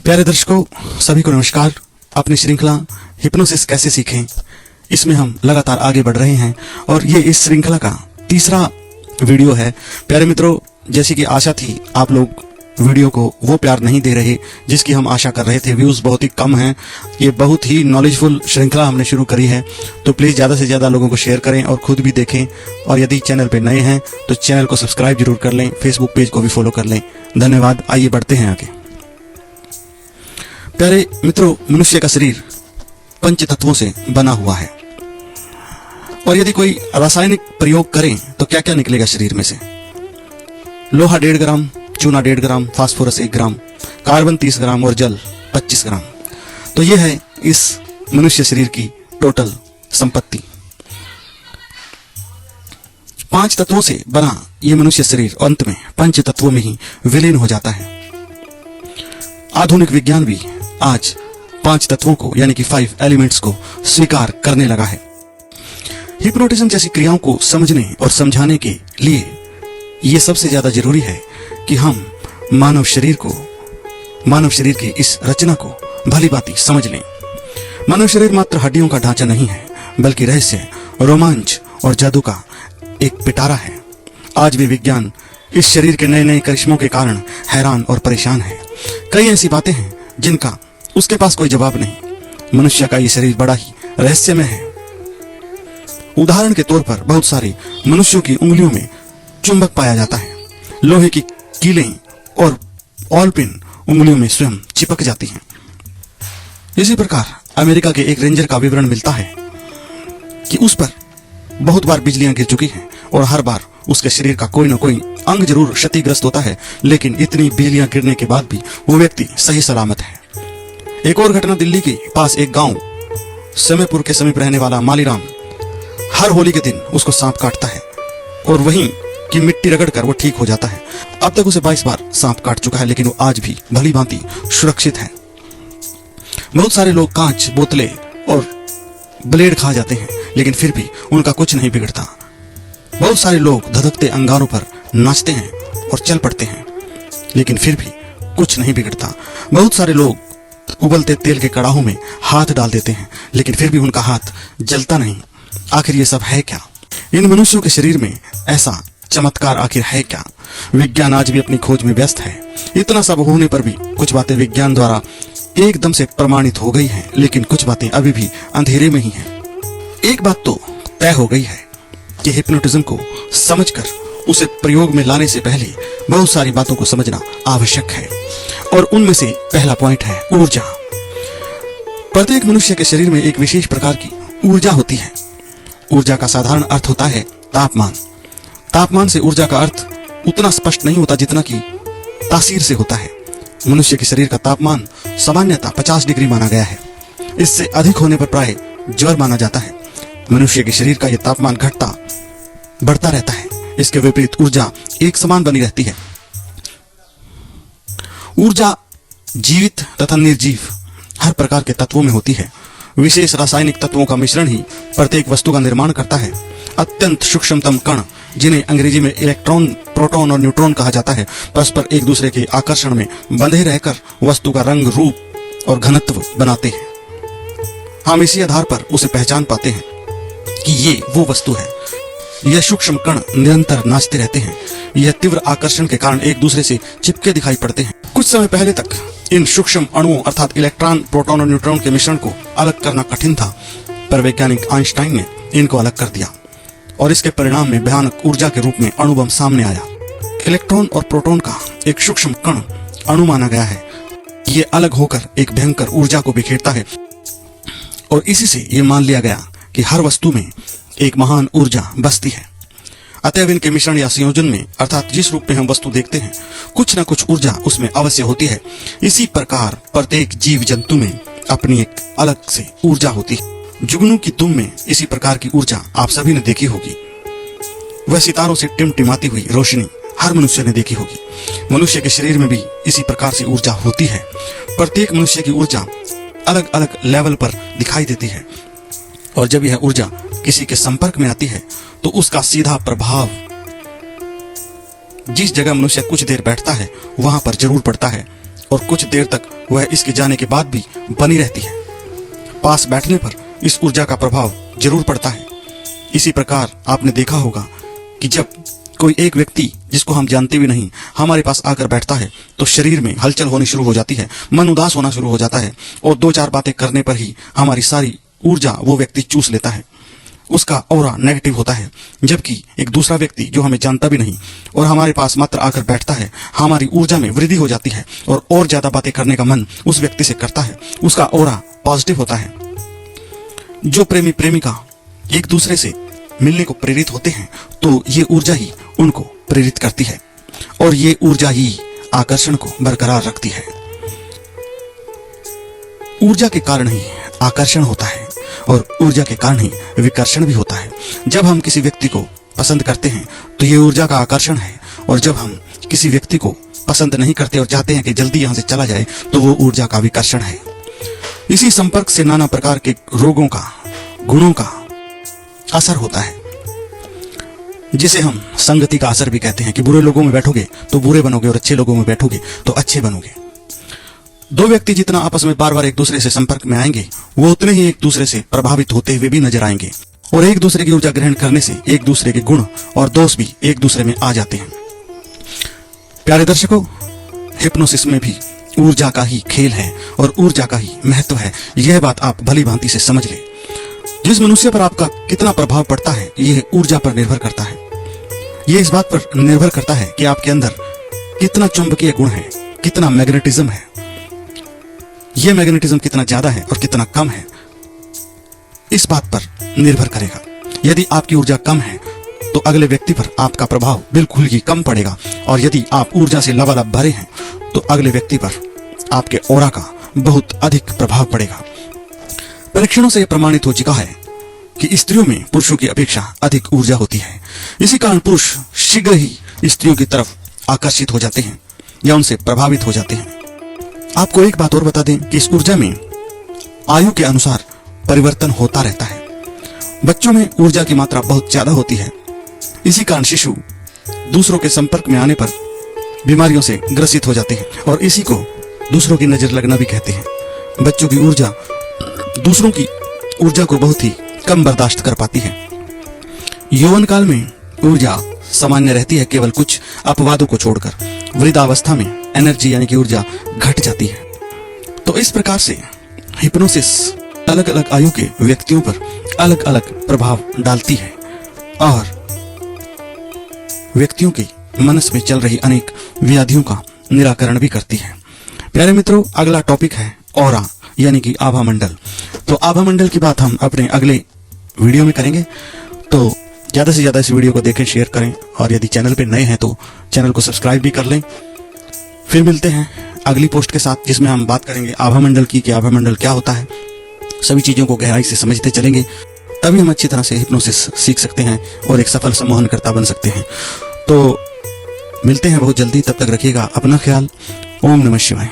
प्यारे दर्शकों, सभी को नमस्कार। अपनी श्रृंखला हिप्नोसिस कैसे सीखें, इसमें हम लगातार आगे बढ़ रहे हैं और ये इस श्रृंखला का तीसरा वीडियो है। प्यारे मित्रों, जैसी कि आशा थी, आप लोग वीडियो को वो प्यार नहीं दे रहे जिसकी हम आशा कर रहे थे। व्यूज बहुत ही कम हैं। ये बहुत ही नॉलेजफुल श्रृंखला हमने शुरू करी है, तो प्लीज ज्यादा से ज्यादा लोगों को शेयर करें और खुद भी देखें। और यदि चैनल पे नए हैं तो चैनल को सब्सक्राइब जरूर कर लें, फेसबुक पेज को भी फॉलो कर लें। धन्यवाद। आइए बढ़ते हैं आगे। प्यारे मित्रों, मनुष्य का शरीर पंच तत्वों से बना हुआ है और यदि कोई रासायनिक प्रयोग करें तो क्या क्या निकलेगा शरीर में से? लोहा 1.5 ग्राम, चूना 1.5 ग्राम, फास्फोरस 1 ग्राम, कार्बन 30 ग्राम और जल 25 ग्राम। तो यह है इस मनुष्य शरीर की टोटल संपत्ति। 5 तत्वों से बना यह मनुष्य शरीर अंत में पंच तत्वों में ही विलीन हो जाता है। आधुनिक विज्ञान भी आज 5 तत्वों को यानी कि 5 एलिमेंट्स को स्वीकार करने लगा है। हिप्नोटिज्म जैसी क्रियाओं को समझने और समझाने के लिए यह सबसे ज्यादा जरूरी है कि हम मानव शरीर की इस रचना को भली भांति समझ लें। मानव शरीर मात्र हड्डियों का ढांचा नहीं है, बल्कि रहस्य, रोमांच और जादू का एक पिटारा है। आज भी विज्ञान इस शरीर के नए नए करिश्मों के कारण हैरान और परेशान है। कई ऐसी बातें हैं जिनका उसके पास कोई जवाब नहीं। मनुष्य का ये शरीर बड़ा ही रहस्यमय है। उदाहरण के तौर पर बहुत सारे मनुष्यों की उंगलियों में चुंबक पाया जाता है। लोहे की कीलें और ऑल पिन उंगलियों में स्वयं चिपक जाती हैं। इसी प्रकार अमेरिका के एक रेंजर का विवरण मिलता है कि उस पर बहुत बार बिजलियां गिर चुकी हैं और हर बार उसके शरीर का कोई न कोई अंग जरूर क्षतिग्रस्त होता है, लेकिन इतनी बिजलियां गिरने के बाद भी वो व्यक्ति सही सलामत है। एक और घटना, दिल्ली के पास एक गांव समयपुर के समीप रहने वाला मालीराम हर होली के दिन उसको सांप काटता है और वहीं की मिट्टी रगड़कर वो ठीक हो जाता है। अब तक उसे 22 बार सांप काट चुका है, लेकिन वो आज भी भली भांति सुरक्षित है। बहुत सारे लोग कांच, बोतलें और ब्लेड खा जाते हैं, लेकिन फिर भी उनका कुछ नहीं बिगड़ता। बहुत सारे लोग धधकते अंगारों पर नाचते हैं और चल पड़ते हैं, लेकिन फिर भी कुछ नहीं बिगड़ता। बहुत सारे लोग उबलते तेल के कड़ाहों में हाथ डाल देते हैं, लेकिन फिर भी उनका हाथ जलता नहीं। आखिर ये सब है क्या? इन मनुष्यों के शरीर में ऐसा चमत्कार आखिर है क्या? विज्ञान आज भी अपनी खोज में व्यस्त है। इतना सब होने पर भी कुछ बातें विज्ञान द्वारा एकदम से प्रमाणित हो गई हैं, लेकिन कुछ बातें अभी भी अंधेरे में ही हैं। एक बात तो तय हो गई है कि हिप्नोटिज्म को समझकर उसे प्रयोग में लाने से पहले बहुत सारी बातों को समझना आवश्यक है, और उनमें से पहला पॉइंट है ऊर्जा। प्रत्येक मनुष्य के शरीर में एक विशेष प्रकार की ऊर्जा होती है। ऊर्जा का साधारण अर्थ होता है तापमान। तापमान से ऊर्जा का अर्थ उतना स्पष्ट नहीं होता जितना कि तासीर से होता है। मनुष्य के शरीर का तापमान सामान्यतः 50 डिग्री माना गया है। इससे अधिक होने पर प्राय ज्वर माना जाता है। मनुष्य के शरीर का यह तापमान घटता बढ़ता रहता है। इसके विपरीत ऊर्जा एक समान बनी रहती है। ऊर्जा जीवित तथा निर्जीव हर प्रकार के तत्वों में होती है। विशेष रासायनिक तत्वों का मिश्रण ही प्रत्येक वस्तु का निर्माण करता है। अत्यंत सूक्ष्मतम कण, जिन्हें अंग्रेजी में इलेक्ट्रॉन, प्रोटॉन और न्यूट्रॉन कहा जाता है, परस्पर एक दूसरे के आकर्षण में बंधे रहकर वस्तु का रंग, रूप और घनत्व बनाते हैं। हम इसी आधार पर उसे पहचान पाते हैं कि ये वो वस्तु है। यह सूक्ष्म कण निरंतर नाचते रहते हैं। यह तीव्र आकर्षण के कारण एक दूसरे से चिपके दिखाई पड़ते हैं। कुछ समय पहले तक इन सूक्ष्म अणुओं अर्थात इलेक्ट्रॉन, प्रोटॉन और न्यूट्रॉन के मिश्रण को अलग करना कठिन था, पर वैज्ञानिक आइंस्टाइन ने इनको अलग कर दिया और इसके परिणाम में भयानक ऊर्जा के रूप में अणु बम सामने आया। इलेक्ट्रॉन और प्रोटॉन का एक सूक्ष्म कण अणु माना गया है। ये अलग होकर एक भयंकर ऊर्जा को बिखेरता है और इसी से ये मान लिया गया कि हर वस्तु में एक महान ऊर्जा बसती है। अतएव इनके मिश्रण या संयोजन में अर्थात जिस रूप में हम वस्तु देखते हैं, कुछ न कुछ ऊर्जा उसमें अवश्य होती है। इसी प्रकार प्रत्येक जीव जंतु में अपनी एक अलग से ऊर्जा होती है। जुगनू की दुम में इसी प्रकार की ऊर्जा आप सभी ने देखी होगी। वह सितारों से टिमटिमाती हुई रोशनी हर मनुष्य ने देखी होगी। मनुष्य के शरीर में भी इसी प्रकार से ऊर्जा होती है। प्रत्येक मनुष्य की ऊर्जा अलग अलग लेवल पर दिखाई देती है और जब यह ऊर्जा किसी के संपर्क में आती है तो उसका सीधा प्रभाव जिस जगह मनुष्य कुछ देर बैठता है वहां पर जरूर पड़ता है और कुछ देर तक वह इसके जाने के बाद भी बनी रहती है। पास बैठने पर इस ऊर्जा का प्रभाव जरूर पड़ता है। इसी प्रकार आपने देखा होगा कि जब कोई एक व्यक्ति जिसको हम जानते भी नहीं हमारे पास आकर बैठता है तो शरीर में हलचल होनी शुरू हो जाती है, मन उदास होना शुरू हो जाता है और दो चार बातें करने पर ही हमारी सारी ऊर्जा वो व्यक्ति चूस लेता है। उसका ऑरा नेगेटिव होता है। जबकि एक दूसरा व्यक्ति जो हमें जानता भी नहीं और हमारे पास मात्र आकर बैठता है, हमारी ऊर्जा में वृद्धि हो जाती है और ज्यादा बातें करने का मन उस व्यक्ति से करता है। उसका ऑरा पॉजिटिव होता है। जो प्रेमी प्रेमिका एक दूसरे से मिलने को प्रेरित होते हैं तो ये ऊर्जा ही उनको प्रेरित करती है और ये ऊर्जा ही आकर्षण को बरकरार रखती है। ऊर्जा के कारण ही आकर्षण होता है और ऊर्जा के कारण ही विकर्षण भी होता है। जब हम किसी व्यक्ति को पसंद करते हैं तो ये ऊर्जा का आकर्षण है और जब हम किसी व्यक्ति को पसंद नहीं करते और चाहते हैं कि जल्दी यहां से चला जाए तो वो ऊर्जा का विकर्षण है। इसी संपर्क से नाना प्रकार के रोगों का, गुणों का असर होता है, जिसे हम संगति का असर भी कहते हैं कि बुरे लोगों में बैठोगे तो बुरे बनोगे और अच्छे लोगों में बैठोगे तो अच्छे बनोगे। दो व्यक्ति जितना आपस में बार बार एक दूसरे से संपर्क में आएंगे वो उतने ही एक दूसरे से प्रभावित होते हुए भी नजर आएंगे और एक दूसरे की ऊर्जा ग्रहण करने से एक दूसरे के गुण और दोष भी एक दूसरे में आ जाते हैं। प्यारे दर्शकों, हिप्नोसिस में भी ऊर्जा का ही खेल है और ऊर्जा का ही महत्व है। यह बात आप भली भांति से समझ ले। जिस मनुष्य पर आपका कितना प्रभाव पड़ता है यह ऊर्जा पर निर्भर करता है। यह इस बात पर निर्भर करता है कि आपके अंदर कितना चुंबकीय गुण है, कितना मैग्नेटिज्म है। यह मैग्नेटिज्म कितना ज्यादा है और कितना कम है इस बात पर निर्भर करेगा। यदि आपकी ऊर्जा कम है तो अगले व्यक्ति पर आपका प्रभाव बिल्कुल ही कम पड़ेगा और यदि आप ऊर्जा से लबालब भरे हैं तो अगले व्यक्ति पर आपके ऑरा का बहुत अधिक प्रभाव पड़ेगा। परीक्षणों से यह प्रमाणित हो चुका है कि स्त्रियों में पुरुषों की अपेक्षा अधिक ऊर्जा होती है। इसी कारण पुरुष शीघ्र ही स्त्रियों की तरफ आकर्षित हो जाते हैं या उनसे प्रभावित हो जाते हैं। आपको एक बात और बता दें कि इस ऊर्जा में आयु के अनुसार परिवर्तन होता रहता है। बच्चों में ऊर्जा की मात्रा बहुत ज्यादा होती है। इसी कारण शिशु दूसरों के संपर्क में आने पर बीमारियों से ग्रसित हो जाते हैं और इसी को दूसरों की नजर लगना भी कहते हैं। बच्चों की ऊर्जा दूसरों की ऊर्जा को बहुत ही कम बर्दाश्त कर पाती है। यौवन काल में ऊर्जा सामान्य रहती है, केवल कुछ अपवादों को छोड़कर। वृद्धावस्था में एनर्जी यानी कि ऊर्जा घट जाती है। तो इस प्रकार से हिप्नोसिस अलग अलग आयु के व्यक्तियों पर अलग अलग प्रभाव डालती है और व्यक्तियों के मनस में चल रही अनेक व्याधियों का निराकरण भी करती है। प्यारे मित्रों, अगला टॉपिक है ऑरा यानी कि आभा मंडल। तो आभा मंडल की बात हम अपने अगले वीडियो में करेंगे। तो ज्यादा से ज्यादा इस वीडियो को देखें, शेयर करें और यदि चैनल पे नए हैं तो चैनल को सब्सक्राइब भी कर लें। फिर मिलते हैं अगली पोस्ट के साथ जिसमें हम बात करेंगे आभा मंडल की कि आभा मंडल क्या होता है। सभी चीजों को गहराई से समझते चलेंगे, तभी हम अच्छी तरह से हिप्नोसिस सीख सकते हैं और एक सफल सम्मोहनकर्ता बन सकते हैं। तो मिलते हैं बहुत जल्दी, तब तक रखिएगा अपना ख्याल। ओम नमः शिवाय।